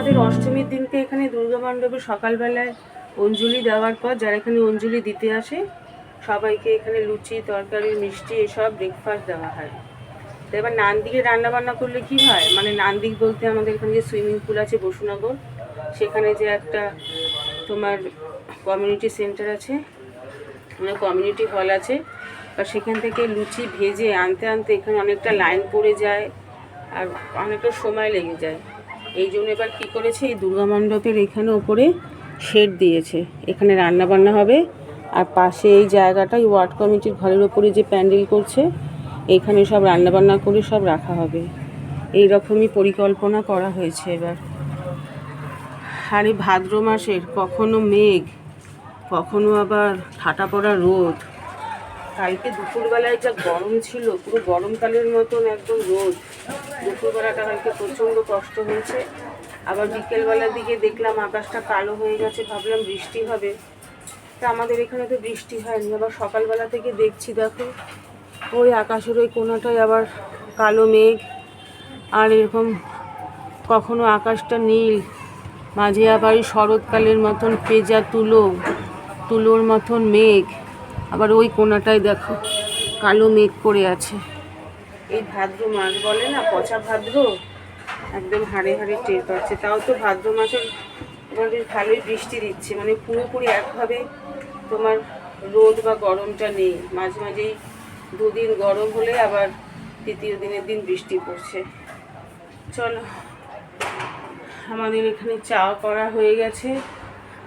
আমাদের অষ্টমীর দিনকে এখানে দুর্গা মণ্ডপে সকালবেলায় অঞ্জলি দেওয়ার পর যারা এখানে অঞ্জলি দিতে আসে সবাইকে এখানে লুচি তরকারি মিষ্টি এসব ব্রেকফাস্ট দেওয়া হয়। তো এবার নানদিকে রান্নাবান্না করলে কি হয়, মানে নানদিক বলতে আমাদের এখানে যে সুইমিং পুল আছে বসুনগর, সেখানে যে একটা তোমার কমিউনিটি সেন্টার আছে, মানে কমিউনিটি হল আছে, বা সেখান থেকে লুচি ভেজে আনতে আনতে এখানে অনেকটা লাইন পড়ে যায় আর অনেকটা সময় লেগে যায়। এই জন্য এবার কী করেছে, এই দুর্গা মণ্ডপের এখানে ওপরে শেড দিয়েছে, এখানে রান্না বান্না হবে। আর পাশে এই জায়গাটাই ওয়ার্ড কমিটির ঘরের ওপরে যে প্যান্ডেল করছে, এইখানে সব রান্নাবান্না করে সব রাখা হবে। এই রকমই পরিকল্পনা করা হয়েছে এবার। আর এই ভাদ্র মাসের কখনো মেঘ, কখনো আবার ঠাটা পড়া রোদ। কালকে দুপুরবেলায় যা গরম ছিল, পুরো গরমকালের মতন একদম রোদ। দুপুরবেলাটা কালকে প্রচণ্ড কষ্ট হয়েছে। আবার বিকেলবেলার দিকে দেখলাম আকাশটা কালো হয়ে গেছে, ভাবলাম বৃষ্টি হবে, তা আমাদের এখানে তো বৃষ্টি হয়নি। আবার সকালবেলা থেকে দেখছি, দেখো ওই আকাশের ওই কোনাটায় আবার কালো মেঘ, আর এরকম কখনো আকাশটা নীল, মাঝে আবার শরৎকালের মতন পেঁজা তুলোর মতন মেঘ, আবার ওই কোনাটায় দেখো কালো মেঘ করে আছে। এই ভাদ্র মাস বলে না, পচা ভাদ্র, একদম হাড়ে হাড়ে টের পাচ্ছে। তাও তো ভাদ্র মাসের তোমার বেশ ভালোই বৃষ্টি দিচ্ছে, মানে পুরোপুরি একভাবে তোমার রোদ বা গরমটা নেই। মাঝে মাঝেই দুদিন গরম হলে আবার তৃতীয় দিনের দিন বৃষ্টি পড়ছে। চলো, আমাদের এখানে চা করা হয়ে গেছে,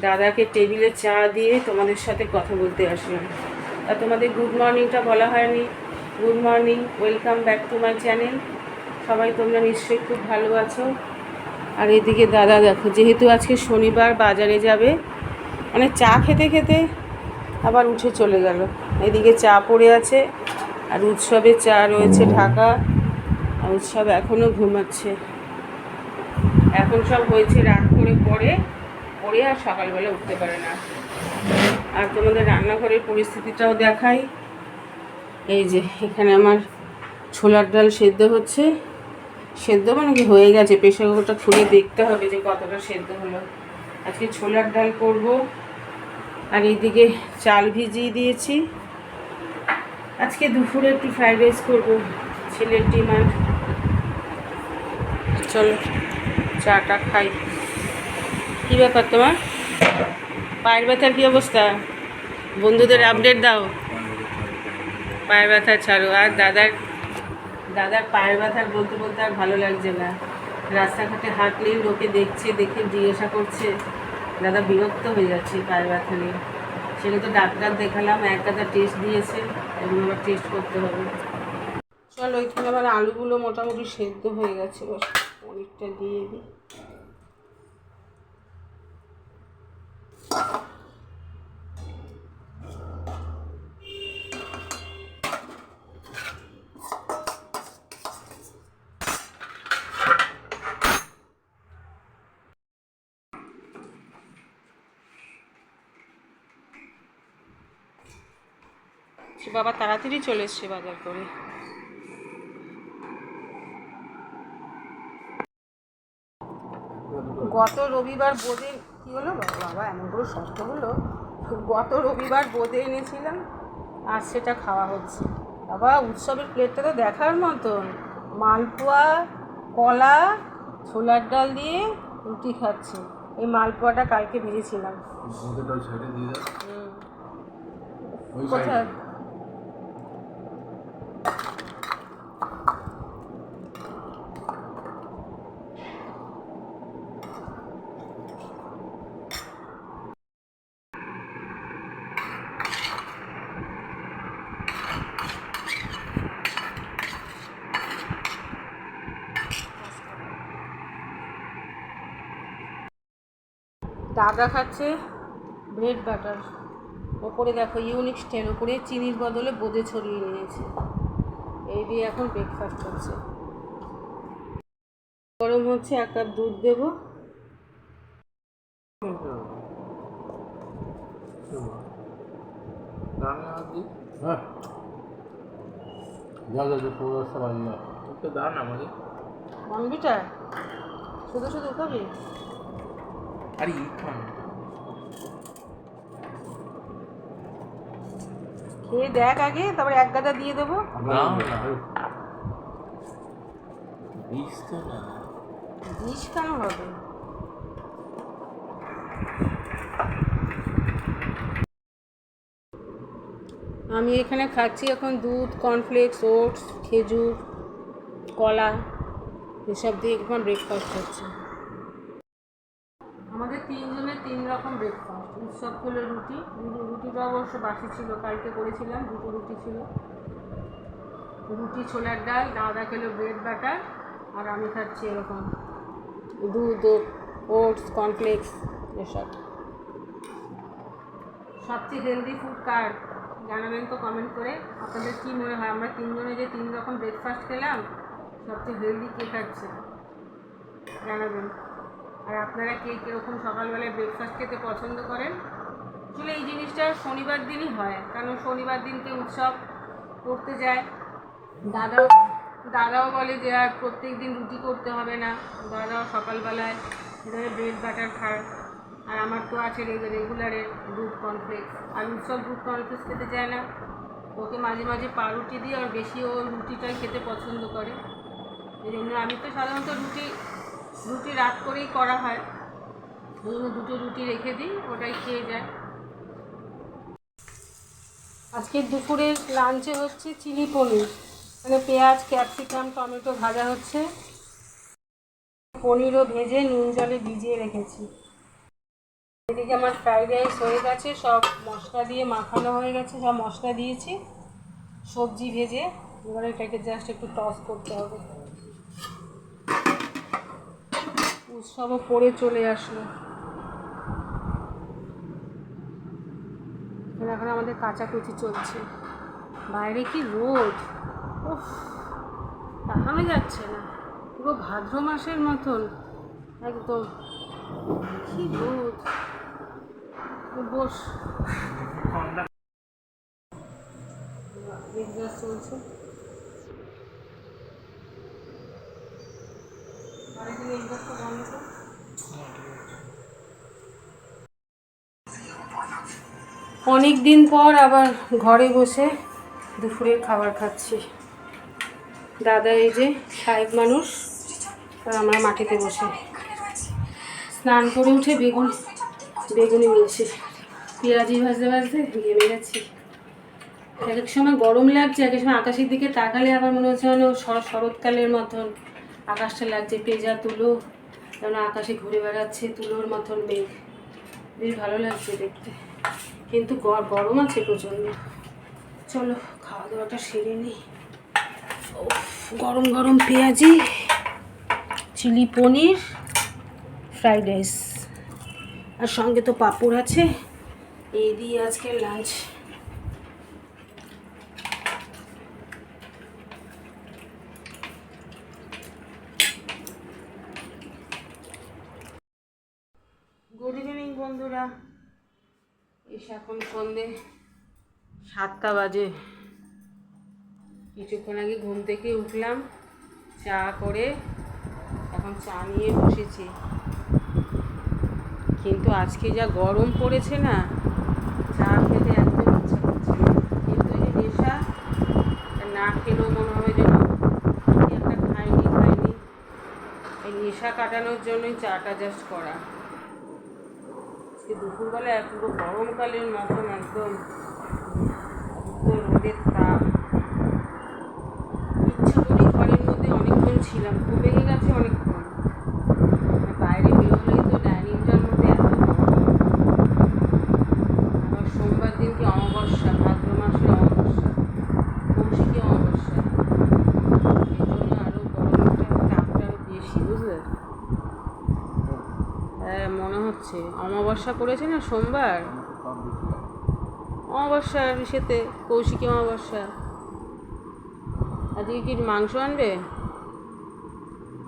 দাদাকে টেবিলে চা দিয়ে তোমাদের সাথে কথা বলতে আসলাম। তা তোমাদের গুড মর্নিংটা বলা হয়নি। Good morning, welcome back to my channel. সবাই তোমরা নিশ্চয়ই খুব ভালো আছো। আর এদিকে দাদা দেখো, যেহেতু আজকে শনিবার বাজারে যাবে, মানে চা খেতে খেতে আবার উঠে চলে গেল। এদিকে চা পড়ে আছে, আর উৎসবের চা রয়েছে ঢাকা, আর উৎসব এখনও ঘুমাচ্ছে। এখন সব হয়েছে রাত করে পড়ে আর সকালবেলা উঠতে পারে না। আর তোমাদের রান্নাঘরের পরিস্থিতিটাও দেখাই। এই যে এখানে আমার ছোলার ডাল সেদ্ধ হচ্ছে, সেদ্ধ মানে কি হয়ে গেছে, প্রেসার কুকারটা খুলে দেখতে হবে যে কতটা সেদ্ধ হলো। আজকে ছোলার ডাল করব। আর এইদিকে চাল ভিজিয়ে দিয়েছি, আজকে দুপুরে একটু ফ্রাইড রাইস করবো, ছেলের ডিমান্ড। চলো চাটা খাই। কী ব্যাপার তোমার পায়ের ব্যথার কী অবস্থা? বন্ধুদের আপডেট দাও। পায়ের ব্যথা ছাড়ো। আর দাদার পায়ের ব্যথার বলতে বলতে আর ভালো লাগছে না। রাস্তাঘাটে হাঁটলেই লোকে দেখছে, দেখে জিজ্ঞাসা করছে, দাদা বিরক্ত হয়ে যাচ্ছে পায়ের ব্যথা নিয়ে। সেটা তো ডাক্তার দেখালাম, এক গাদা টেস্ট দিয়েছে, এগুলো আবার টেস্ট করতে হবে। চলো, এখানে আবার আলুগুলো মোটামুটি সেদ্ধ হয়ে গেছে, বস অনেকটা দিয়ে দিই। বাবা তাড়াতাড়ি চলে এসছে বাজার করে। গত রবিবার বোঁদে কী হলো বাবা, এমন করে ষষ্ঠ হলো। গত রবিবার বোঁদে এনেছিলাম, আর সেটা খাওয়া হচ্ছে। বাবা উৎসবের প্লেটটা তো দেখার মতন, মালপোয়া, কলা, ছোলার ডাল দিয়ে রুটি খাচ্ছে। এই মালপোয়াটা কালকে ভেজেছিলাম। কোথায়? দাদা খাচ্ছে ব্রেড বাটার, ওপরে দেখো ইউনিক স্টের ওপরে চিনির বদলে বোঁদে ছড়িয়ে নিয়েছে। এই দিয়ে এখন ব্রেকফাস্ট হচ্ছে। গরম হচ্ছে, 1 কাপ দুধ দেবো। বনবিটা শুধু শুধু খাবি? আরে খান খেয়ে দেখ আগে, তারপরে এক গাদা দিয়ে দেবো। না না বিষ তো না। বিষ কেন হবে? আমি এখানে খাচ্ছি এখন দুধ, কর্নফ্লেক্স, ওটস, খেজুর, কলা, এসব দিয়ে এখন ব্রেকফাস্ট হচ্ছে। আমাদের তিনজনের 3 রকম ব্রেকফাস্ট। উৎসব হলো রুটি, রুটিটা অবশ্য বাসি ছিল, কালকে করেছিলাম, 2টো রুটি ছিল। রুটি, ছোলার ডাল, দাদা খেলো ব্রেড বাটার, আর আমি খাচ্ছি এরকম দুধ, ওটস, কর্নফ্লেক্স এসব। সবচেয়ে হেলদি ফুড কার জানাবেন তো কমেন্ট করে। আপনাদের কী মনে হয় আমরা তিনজনে যে 3 রকম ব্রেকফাস্ট খেলাম, সবচেয়ে হেলদি কে খাচ্ছে জানাবেন। আর আপনারা কে কীরকম সকালবেলায় ব্রেকফাস্ট খেতে পছন্দ করেন? আসলে এই জিনিসটা শনিবার দিনই হয়, কারণ শনিবার দিনকে উৎসব করতে যায়। দাদাও বলে যে আর প্রত্যেক দিন রুটি করতে হবে না, দাদাও সকালবেলায় এখানে ব্রেড বাটার খায়। আর আমার তো আছে রেগুলারের দুধ, কর্নফ্লেক্স। আর উৎসব দুধ কর্নফ্লেক্স খেতে চায় না, ওকে মাঝে মাঝে পাউরুটি দিই, আর বেশি ও রুটিটাই খেতে পছন্দ করে। এই জন্য আমি তো সাধারণত রুটি রাত করেই করা হয়, ওই জন্য 2টো রুটি রেখে দিই, ওটাই খেয়ে যায়। আজকে দুপুরের লাঞ্চে হচ্ছে চিলি পনির, মানে পেঁয়াজ, ক্যাপসিকাম, টমেটো ভাজা হচ্ছে। পনিরও ভেজে নুন জলে ভিজিয়ে রেখেছি। এদিকে আমার ফ্রাইড রাইস হয়ে গেছে, সব মশলা দিয়ে মাখানো হয়ে গেছে, সব মশলা দিয়েছি, সবজি ভেজে। এবার এটাকে জাস্ট একটু টস করতে হবে। উৎসবও পরে চলে আসলো। এখন আমাদের কাচাকুচি চলছে। বাইরে কি রোদ, উফ, তাকানো যাচ্ছে না, পুরো ভাদ্র মাসের মতন একদম। কি রোদ, বস চলছে। অনেক দিন পর আবার ঘরে বসে দুপুরের খাবার খাচ্ছি। দাদা এই যে সাহেব মানুষ, আর আমরা মাটিতে বসে স্নান করে উঠে বেগুনি নিয়েছি, পেঁয়াজি ভাজতে ভাজতে ঘেমে গেছি। এক এক সময় গরম লাগছে, এক এক সময় আকাশের দিকে তাকালে আবার মনে হচ্ছে যেন শরৎকালের মতন আকাশটা লাগছে, পেঁজা তুলো যেন আকাশে ঘুরে বেড়াচ্ছে, তুলোর মতন মেঘ, বেশ ভালো লাগছে দেখতে। কিন্তু গরম আছে প্রচণ্ড। চলো খাওয়া দাওয়াটা সেরে নিই। গরম গরম পেঁয়াজি, চিলি পনির, ফ্রাইড রাইস, আর সঙ্গে তো পাঁপড় আছে। এই দিয়ে আজকের লাঞ্চ। গুড ইভিনিং বন্ধুরা, এসে এখন সন্ধে 7টা বাজে। কিছুক্ষণ আগে ঘুম থেকে উঠলাম, চা করে এখন চা নিয়ে বসেছি। কিন্তু আজকে যা গরম পড়েছে না, চা খেতে একদম ইচ্ছা করছে না। কিন্তু এই যে নেশা, না খেলেও মনে হবে যেন একটা খাইনি। এই নেশা কাটানোর জন্যই চাটা জাস্ট করা। দুপুরবেলা পুরো গরমকালের মতন একদম রোদের তাপ। ইচ্ছা করি ঘরের মধ্যে অনেকক্ষণ ছিলাম, খুব লেগে গেছে অনেকক্ষণ। বাইরে বেরোলেই তো ডাইনিংটার মধ্যে এত আবার সোমবার দিনকে অমাবস্যা, ভাদ্র মাসের অমাবস্যা, কৌশিকী অমাবস্যা, এই জন্য আরও গরমটা, তাপটা আরও বেশি, বুঝলে? হ্যাঁ মনে হচ্ছে অমাবস্যা পড়েছে না সোমবার, অমাবস্যার ইসেতে, কৌশিকী অমাবস্যা। আজকে কি মাংস আনবে?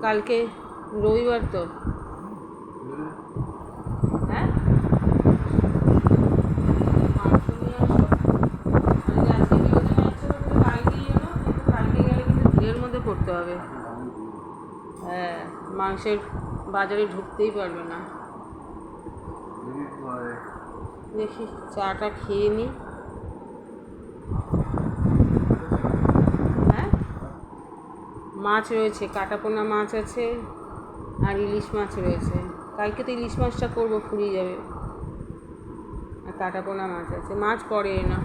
কালকে রবিবার তো, হ্যাঁ মাংস নিয়ে আসো। আজকে বিরোধী যাচ্ছে কালকেই এলো, কিন্তু কালকে গেলে কিন্তু ভিড়ের মধ্যে পড়তে হবে। হ্যাঁ মাংসের বাজারে ঢুকতেই পারবে না। দেখি চাটা খেয়ে নিই। হ্যাঁ, মাছ রয়েছে, কাটাপোনা মাছ আছে আর ইলিশ মাছ রয়েছে। কালকে তো ইলিশ মাছটা করবো, ফুরিয়ে যাবে। আর কাটাপোনা মাছ আছে, মাছ পরে না।